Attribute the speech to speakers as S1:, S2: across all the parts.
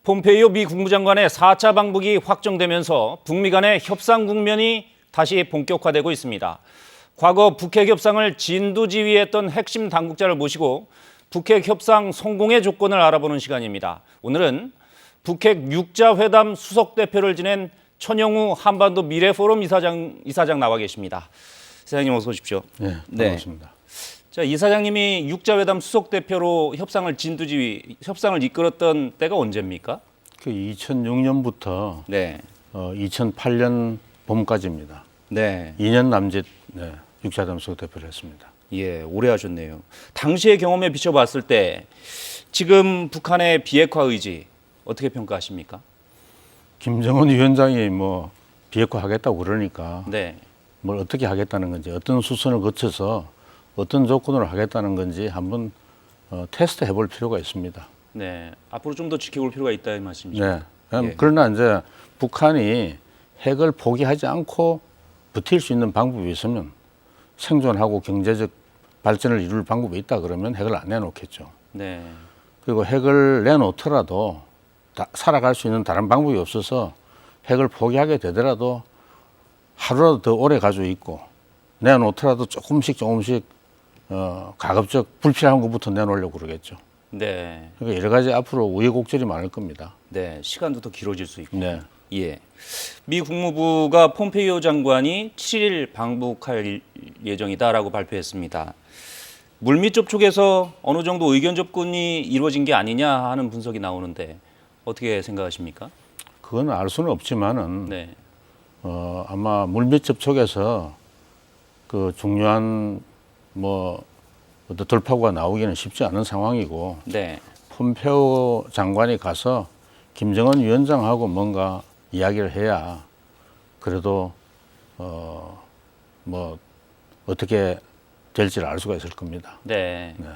S1: 폼페이오 미 국무장관의 4차 방북이 확정되면서 북미 간의 협상 국면이 다시 본격화되고 있습니다. 과거 북핵 협상을 진두지휘했던 핵심 당국자를 모시고 북핵 협상 성공의 조건을 알아보는 시간입니다. 오늘은 북핵 6자 회담 수석 대표를 지낸 천영우 한반도 미래포럼 이사장 나와 계십니다. 이사장님 어서 오십시오.
S2: 네, 반갑습니다.
S1: 자, 이사장님이 6자 회담 수석 대표로 협상을 협상을 이끌었던 때가 언제입니까?
S2: 그 2006년부터
S1: 네.
S2: 2008년 봄까지입니다.
S1: 네.
S2: 2년 남짓 6자 회담 수석 대표를 했습니다.
S1: 예, 오래 하셨네요. 당시의 경험에 비춰봤을 때 지금 북한의 비핵화 의지 어떻게 평가하십니까?
S2: 김정은 위원장이 비핵화하겠다고 그러니까
S1: 네.
S2: 뭘 어떻게 하겠다는 건지, 어떤 수순을 거쳐서 어떤 조건으로 하겠다는 건지 한번 테스트 해볼 필요가 있습니다.
S1: 네. 앞으로 좀 더 지켜볼 필요가 있다 이 말씀이시죠?
S2: 네.
S1: 예.
S2: 그러나 이제 북한이 핵을 포기하지 않고 버틸 수 있는 방법이 있으면, 생존하고 경제적 발전을 이룰 방법이 있다 그러면 핵을 안 내놓겠죠.
S1: 네.
S2: 그리고 핵을 내놓더라도 살아갈 수 있는 다른 방법이 없어서 핵을 포기하게 되더라도 하루라도 더 오래 가지고 있고, 내놓더라도 조금씩 가급적 불필요한 것부터 내놓으려고 그러겠죠.
S1: 네.
S2: 그러니까 여러 가지 앞으로 우여곡절이 많을 겁니다.
S1: 네. 시간도 더 길어질 수 있고.
S2: 네.
S1: 예. 미 국무부가 폼페이오 장관이 7일 방북할 예정이다라고 발표했습니다. 물밑 접촉에서 어느 정도 의견 접근이 이루어진 게 아니냐 하는 분석이 나오는데 어떻게 생각하십니까?
S2: 그건 알 수는 없지만은
S1: 네.
S2: 아마 물밑 접촉에서 그 중요한 어떤 돌파구가 나오기는 쉽지 않은 상황이고,
S1: 네.
S2: 폼페오 장관이 가서 김정은 위원장하고 뭔가 이야기를 해야 그래도 어떻게 될지를 알 수가 있을 겁니다.
S1: 네.
S2: 네.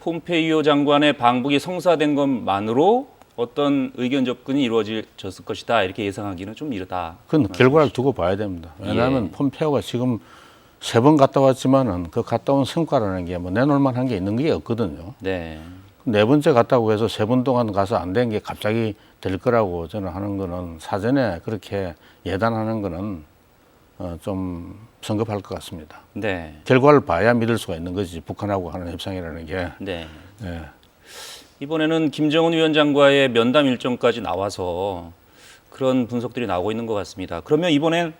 S1: 폼페이오 장관의 방북이 성사된 것만으로 어떤 의견 접근이 이루어졌을 것이다 이렇게 예상하기는 좀 이르다.
S2: 그건 결과를 두고 봐야 됩니다. 왜냐하면
S1: 예.
S2: 폼페오가 지금 3번 갔다 왔지만은 그 갔다 온 성과라는 게 내놓을 만한 게 있는 게 없거든요.
S1: 네.
S2: 4번째 갔다고 해서 3번 동안 가서 안 된 게 갑자기 될 거라고 저는 하는 거는, 사전에 그렇게 예단하는 거는 좀 성급할 것 같습니다.
S1: 네.
S2: 결과를 봐야 믿을 수가 있는 거지, 북한하고 하는 협상이라는 게.
S1: 네.
S2: 네.
S1: 이번에는 김정은 위원장과의 면담 일정까지 나와서 그런 분석들이 나오고 있는 것 같습니다. 그러면 이번엔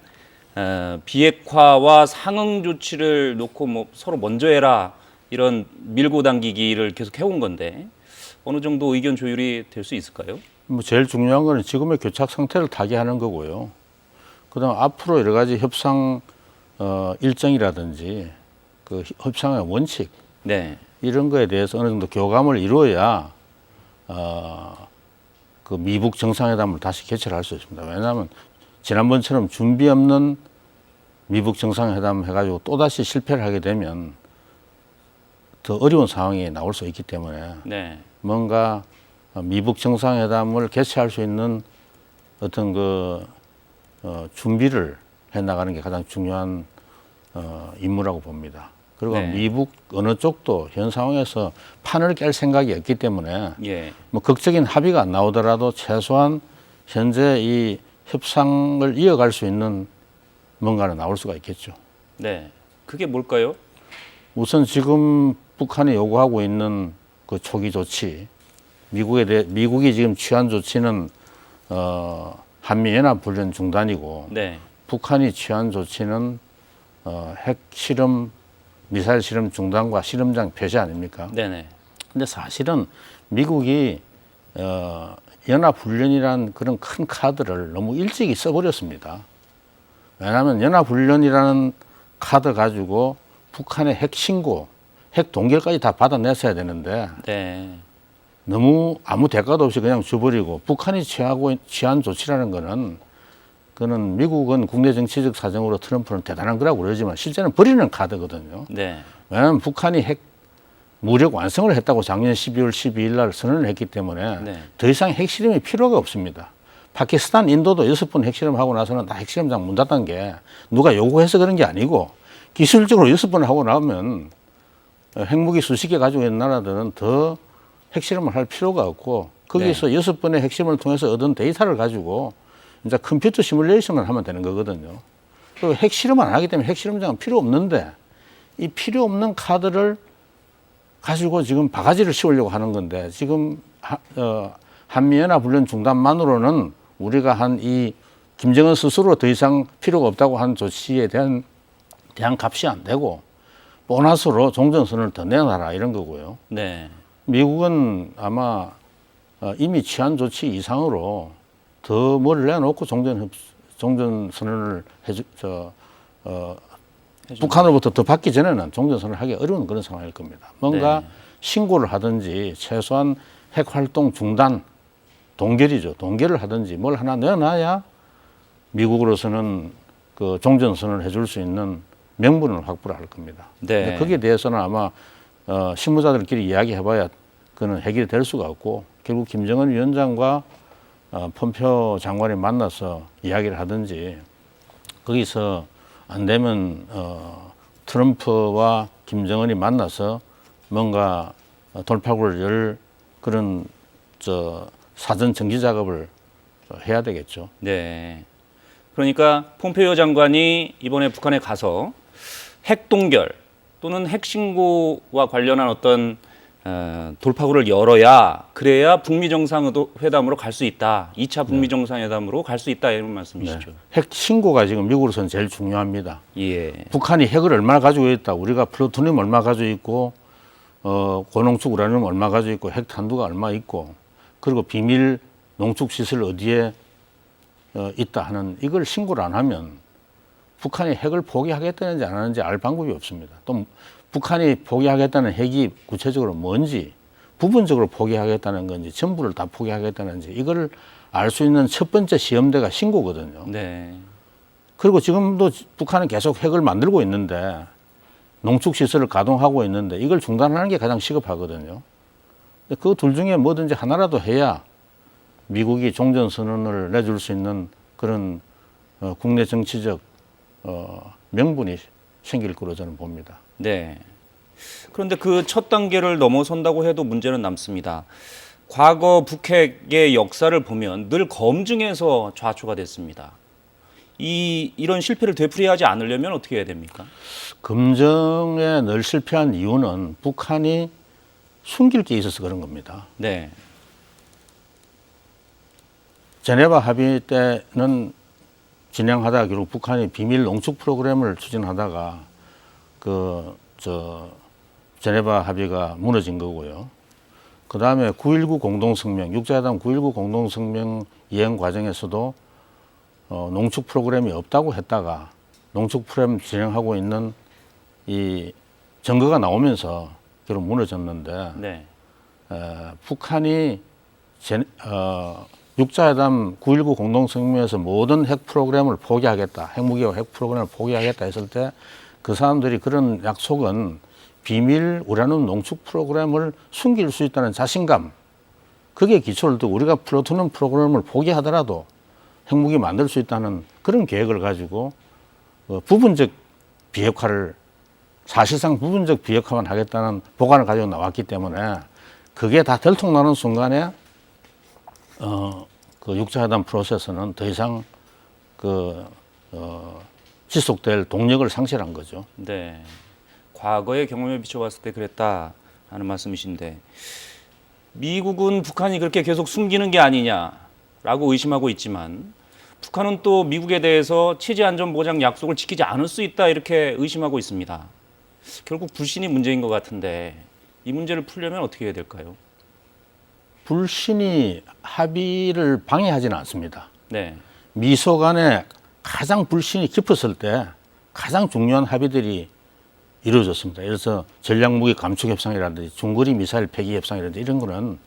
S1: 비핵화와 상응 조치를 놓고 서로 먼저 해라 이런 밀고 당기기를 계속 해온 건데 어느 정도 의견 조율이 될 수 있을까요?
S2: 제일 중요한 거는 지금의 교착 상태를 타개하는 거고요. 그다음 앞으로 여러 가지 협상 일정이라든지 그 협상의 원칙,
S1: 네.
S2: 이런 거에 대해서 어느 정도 교감을 이루어야 그 미북 정상회담을 다시 개최할 수 있습니다. 왜냐하면 지난번처럼 준비 없는 미북 정상회담 해가지고 또다시 실패를 하게 되면 더 어려운 상황이 나올 수 있기 때문에
S1: 네.
S2: 뭔가 미북 정상회담을 개최할 수 있는 어떤 준비를 해 나가는 게 가장 중요한 임무라고 봅니다. 그리고
S1: 네.
S2: 미북 어느 쪽도 현 상황에서 판을 깰 생각이 없기 때문에
S1: 예.
S2: 극적인 합의가 안 나오더라도 최소한 현재 이 협상을 이어갈 수 있는 뭔가는 나올 수가 있겠죠.
S1: 네. 그게 뭘까요?
S2: 우선 지금 북한이 요구하고 있는 그 초기 조치, 미국이 지금 취한 조치는 한미연합훈련 중단이고,
S1: 네.
S2: 북한이 취한 조치는 핵 실험, 미사일 실험 중단과 실험장 폐쇄 아닙니까?
S1: 네네.
S2: 근데 사실은 미국이 연합훈련이란 그런 큰 카드를 너무 일찍이 써버렸습니다. 왜냐하면 연합훈련이라는 카드 가지고 북한의 핵 신고, 핵 동결까지 다 받아냈어야 되는데
S1: 네.
S2: 너무 아무 대가도 없이 그냥 줘버리고, 북한이 취한 조치라는 거는, 그는 미국은 국내 정치적 사정으로 트럼프는 대단한 거라고 그러지만 실제는 버리는 카드거든요.
S1: 네.
S2: 왜냐하면 북한이 핵 무력 완성을 했다고 작년 12월 12일 날 선언을 했기 때문에
S1: 네.
S2: 더 이상 핵실험이 필요가 없습니다. 파키스탄, 인도도 6번 핵실험하고 나서는 다 핵실험장 문 닫은 게 누가 요구해서 그런 게 아니고, 기술적으로 6번 하고 나면 핵무기 수십 개 가지고 있는 나라들은 더 핵실험을 할 필요가 없고 거기서 6번의 핵심을 통해서 얻은 데이터를 가지고 이제 컴퓨터 시뮬레이션을 하면 되는 거거든요. 또 핵실험 안 하기 때문에 핵실험장은 필요 없는데 이 필요 없는 카드를 가지고 지금 바가지를 씌우려고 하는 건데 지금 한미연합 훈련 중단만으로는 우리가 한 이 김정은 스스로 더 이상 필요가 없다고 한 조치에 대한 값이 안 되고 보너스로 종전선언을 더 내놔라 이런 거고요.
S1: 네.
S2: 미국은 아마 이미 취한 조치 이상으로 더 뭘 내놓고 종전선언을 북한으로부터 더 받기 전에는 종전선언을 하기 어려운 그런 상황일 겁니다. 뭔가 신고를 하든지 최소한 핵활동 중단, 동결이죠. 동결을 하든지 뭘 하나 내놔야 미국으로서는 그 종전선언을 해줄 수 있는 명분을 확보를 할 겁니다.
S1: 네.
S2: 거기에 대해서는 아마 실무자들끼리 이야기해봐야 그는 해결이 될 수가 없고 결국 김정은 위원장과 폼페오 장관이 만나서 이야기를 하든지 거기서 안 되면 트럼프와 김정은이 만나서 뭔가 돌파구를 열 그런 사전 정지 작업을 해야 되겠죠.
S1: 네. 그러니까 폼페이오 장관이 이번에 북한에 가서 핵 동결 또는 핵 신고와 관련한 어떤 돌파구를 열어야 그래야 북미 정상회담으로 갈 수 있다. 2차 북미 정상회담으로 갈 수 있다 이런 말씀이시죠.
S2: 핵 신고가 지금 미국으로서는 제일 중요합니다.
S1: 예.
S2: 북한이 핵을 얼마나 가지고 있다. 우리가 플루토늄 얼마 가지고 있고 고농축 우라늄 얼마 가지고 있고 핵 탄두가 얼마 있고 그리고 비밀 농축 시설 어디에 있다 하는 이걸 신고를 안 하면 북한이 핵을 포기하겠다는지 안 하는지 알 방법이 없습니다. 또 북한이 포기하겠다는 핵이 구체적으로 뭔지 부분적으로 포기하겠다는 건지 전부를 다 포기하겠다는지 이걸 알 수 있는 첫 번째 시험대가 신고거든요.
S1: 네.
S2: 그리고 지금도 북한은 계속 핵을 만들고 있는데 농축시설을 가동하고 있는데 이걸 중단하는 게 가장 시급하거든요. 그 둘 중에 뭐든지 하나라도 해야 미국이 종전선언을 내줄 수 있는 그런 국내 정치적 명분이 생길 거로 저는 봅니다.
S1: 네. 그런데 그 첫 단계를 넘어선다고 해도 문제는 남습니다. 과거 북핵의 역사를 보면 늘 검증에서 좌초가 됐습니다. 이런 실패를 되풀이하지 않으려면 어떻게 해야 됩니까?
S2: 검증에 늘 실패한 이유는 북한이 숨길 게 있어서 그런 겁니다.
S1: 네.
S2: 제네바 합의 때는 진행하다가 결국 북한이 비밀 농축 프로그램을 추진하다가 제네바 합의가 무너진 거고요. 그 다음에 9.19 공동성명, 육자회담 9.19 공동성명 이행 과정에서도 농축 프로그램이 없다고 했다가 농축 프로그램 진행하고 있는 이 증거가 나오면서 결국 무너졌는데
S1: 네.
S2: 북한이 육자회담 9.19 공동성명에서 모든 핵 프로그램을 포기하겠다, 핵무기와 핵 프로그램을 포기하겠다 했을 때 그 사람들이 그런 약속은 비밀 우라늄 농축 프로그램을 숨길 수 있다는 자신감, 그게 기초를 두고 우리가 플루토늄 프로그램을 포기하더라도 핵무기 만들 수 있다는 그런 계획을 가지고 부분적 비핵화를 사실상 부분적 비핵화만 하겠다는 보관을 가지고 나왔기 때문에 그게 다 들통나는 순간에 그 육자회담 프로세스는 더 이상 지속될 동력을 상실한 거죠.
S1: 네. 과거의 경험에 비춰봤을 때 그랬다 하는 말씀이신데 미국은 북한이 그렇게 계속 숨기는 게 아니냐라고 의심하고 있지만 북한은 또 미국에 대해서 체제 안전 보장 약속을 지키지 않을 수 있다 이렇게 의심하고 있습니다. 결국 불신이 문제인 것 같은데 이 문제를 풀려면 어떻게 해야 될까요?
S2: 불신이 합의를 방해하지는 않습니다.
S1: 네.
S2: 미소 간에 가장 불신이 깊었을 때 가장 중요한 합의들이 이루어졌습니다. 예를 들어서 전략무기 감축 협상이라든지 중거리 미사일 폐기 협상이라든지 이런 거는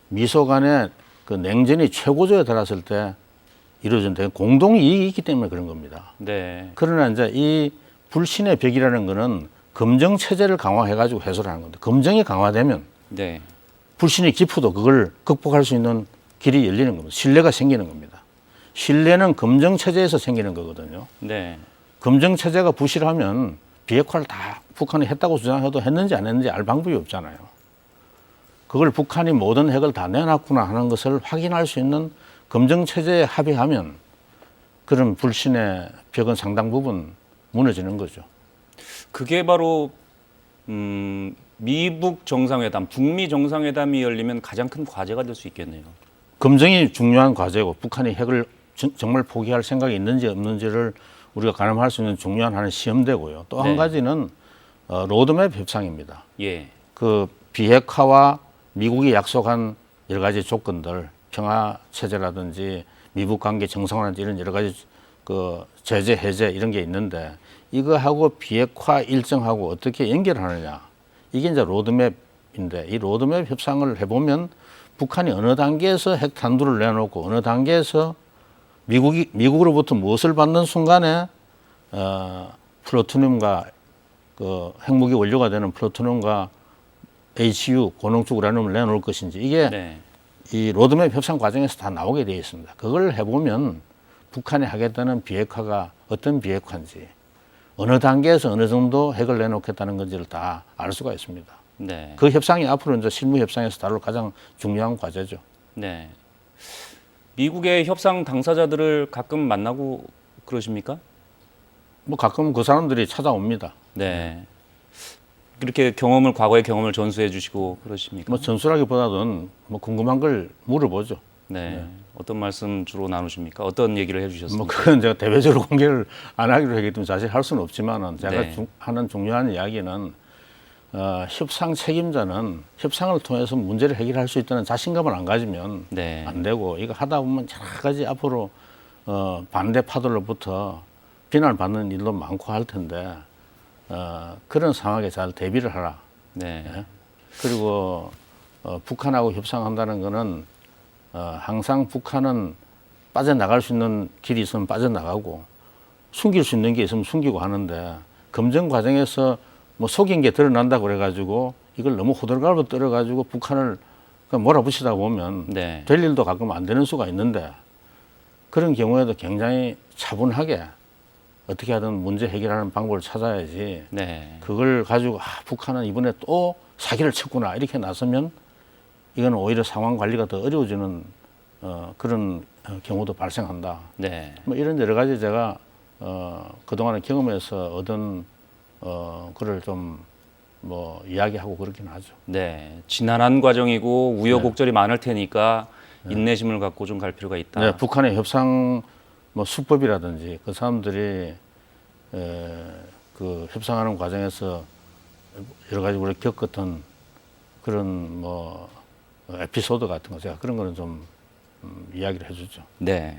S2: 미소 간에 그 냉전이 최고조에 달했을 때 이루어진데 공동 이익이 있기 때문에 그런 겁니다.
S1: 네.
S2: 그러나 이제 이 불신의 벽이라는 거는 검증 체제를 강화해가지고 해소를 하는 건데 검증이 강화되면
S1: 네.
S2: 불신이 깊어도 그걸 극복할 수 있는 길이 열리는 겁니다. 신뢰가 생기는 겁니다. 신뢰는 검증 체제에서 생기는 거거든요.
S1: 네.
S2: 검증 체제가 부실하면 비핵화를 다 북한이 했다고 주장해도 했는지 안 했는지 알 방법이 없잖아요. 그걸 북한이 모든 핵을 다 내놨구나 하는 것을 확인할 수 있는 검증 체제에 합의하면 그런 불신의 벽은 상당 부분 무너지는 거죠.
S1: 그게 바로 미북 정상회담, 북미 정상회담이 열리면 가장 큰 과제가 될 수 있겠네요.
S2: 검증이 중요한 과제고 북한이 핵을 정말 포기할 생각이 있는지 없는지를 우리가 가늠할 수 있는 중요한 하나의 시험대고요. 또 한
S1: 네.
S2: 가지는 로드맵 협상입니다.
S1: 예,
S2: 그 비핵화와 미국이 약속한 여러 가지 조건들, 평화 체제라든지 미북 관계 정상화라든지 이런 여러 가지 그 제재 해제 이런 게 있는데 이거하고 비핵화 일정하고 어떻게 연결하느냐 이게 이제 로드맵인데 이 로드맵 협상을 해보면 북한이 어느 단계에서 핵 탄두를 내놓고 어느 단계에서 미국으로부터 무엇을 받는 순간에 플루토늄과 그 핵무기 원료가 되는 플루토늄과 HU 고농축 우라늄을 내놓을 것인지 이게
S1: 네,
S2: 이 로드맵 협상 과정에서 다 나오게 되어 있습니다. 그걸 해보면 북한이 하겠다는 비핵화가 어떤 비핵화인지 어느 단계에서 어느 정도 핵을 내놓겠다는 건지를 다 알 수가 있습니다.
S1: 네,
S2: 그 협상이 앞으로 이제 실무 협상에서 다룰 가장 중요한 과제죠.
S1: 네. 미국의 협상 당사자들을 가끔 만나고 그러십니까?
S2: 뭐 가끔 그 사람들이 찾아옵니다.
S1: 네. 그렇게 과거의 경험을 전수해 주시고 그러십니까?
S2: 뭐 전술하기보다는 뭐 궁금한 걸 물어보죠.
S1: 네. 어떤 말씀 주로 나누십니까? 어떤 얘기를
S2: 뭐
S1: 해주셨습니까?
S2: 그건 제가 대외적으로 공개를 안 하기로 하기 때문에 사실 할 수는 없지만은 제가
S1: 네.
S2: 하는 중요한 이야기는 협상 책임자는 협상을 통해서 문제를 해결할 수 있다는 자신감을 안 가지면
S1: 네.
S2: 안 되고 이거 하다 보면 여러 가지 앞으로 반대 파도로부터 비난을 받는 일도 많고 할 텐데 그런 상황에 잘 대비를 하라.
S1: 네.
S2: 예? 그리고 북한하고 협상한다는 거는 항상 북한은 빠져나갈 수 있는 길이 있으면 빠져나가고 숨길 수 있는 게 있으면 숨기고 하는데 검증 과정에서 뭐 속인 게 드러난다고 그래가지고 이걸 너무 호들갑으로 떨어가지고 북한을 그냥 몰아붙이다 보면
S1: 네.
S2: 될 일도 가끔 안 되는 수가 있는데 그런 경우에도 굉장히 차분하게 어떻게 하든 문제 해결하는 방법을 찾아야지
S1: 네.
S2: 그걸 가지고 북한은 이번에 또 사기를 쳤구나 이렇게 나서면 이거는 오히려 상황 관리가 더 어려워지는 그런 경우도 발생한다.
S1: 네.
S2: 뭐 이런 여러 가지 제가 그동안의 경험에서 얻은 그를 좀 뭐 이야기하고 그렇긴 하죠.
S1: 네. 지난한 과정이고 우여곡절이 많을 테니까 인내심을 갖고 좀 갈 필요가 있다.
S2: 네, 북한의 협상 뭐 수법이라든지 그 사람들이 그 협상하는 과정에서 여러 가지 우리 겪었던 그런 뭐 에피소드 같은 거 제가 그런 거는 좀 이야기를 해주죠.
S1: 네.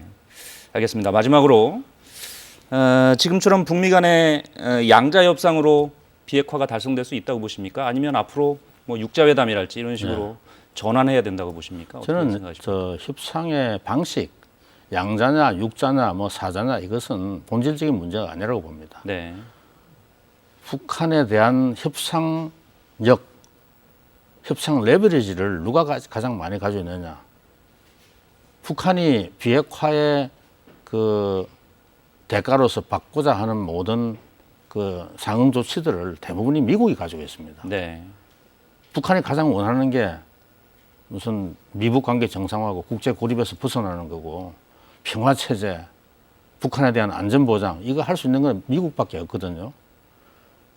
S1: 알겠습니다. 마지막으로 지금처럼 북미 간의 양자 협상으로 비핵화가 달성될 수 있다고 보십니까? 아니면 앞으로 뭐 육자회담이랄지 이런 식으로 전환해야 된다고 보십니까? 어떻게
S2: 저는
S1: 생각하십니까?
S2: 저 협상의 방식 양자냐 육자냐 뭐 사자냐 이것은 본질적인 문제가 아니라고 봅니다.
S1: 네.
S2: 북한에 대한 협상력, 협상 레버리지를 누가 가장 많이 가지고 있느냐. 북한이 비핵화의 그 대가로서 받고자 하는 모든 그 상응 조치들을 대부분이 미국이 가지고 있습니다.
S1: 네.
S2: 북한이 가장 원하는 게 무슨 미북 관계 정상화하고 국제 고립에서 벗어나는 거고 평화 체제, 북한에 대한 안전 보장 이거 할 수 있는 건 미국밖에 없거든요.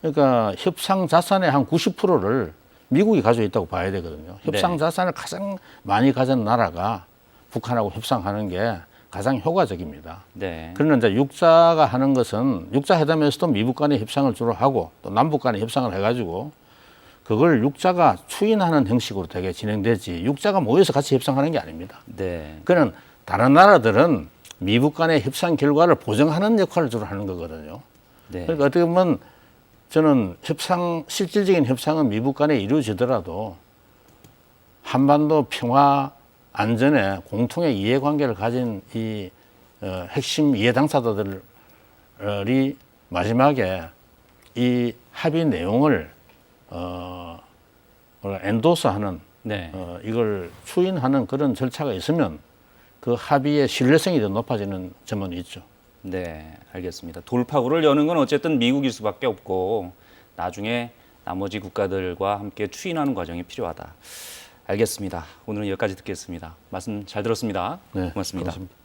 S2: 그러니까 협상 자산의 한 90%를 미국이 가지고 있다고 봐야 되거든요. 협상
S1: 네.
S2: 자산을 가장 많이 가진 나라가 북한하고 협상하는 게 가장 효과적입니다.
S1: 네.
S2: 그러나 이제 육자가 하는 것은 육자 회담에서도 미북 간의 협상을 주로 하고 또 남북 간의 협상을 해가지고 그걸 육자가 추인하는 형식으로 되게 진행되지 육자가 모여서 같이 협상하는 게 아닙니다.
S1: 네.
S2: 그는 다른 나라들은 미북 간의 협상 결과를 보증하는 역할을 주로 하는 거거든요.
S1: 네.
S2: 그러니까 어떻게 보면 저는 실질적인 협상은 미북 간에 이루어지더라도 한반도 평화 안전에 공통의 이해관계를 가진 이 핵심 이해 당사자들이 마지막에 이 합의 내용을 엔도스하는
S1: 네.
S2: 이걸 추인하는 그런 절차가 있으면 그 합의의 신뢰성이 더 높아지는 점은 있죠.
S1: 네, 알겠습니다. 돌파구를 여는 건 어쨌든 미국일 수밖에 없고 나중에 나머지 국가들과 함께 추인하는 과정이 필요하다. 알겠습니다. 오늘은 여기까지 듣겠습니다. 말씀 잘 들었습니다.
S2: 네,
S1: 고맙습니다.
S2: 고맙습니다.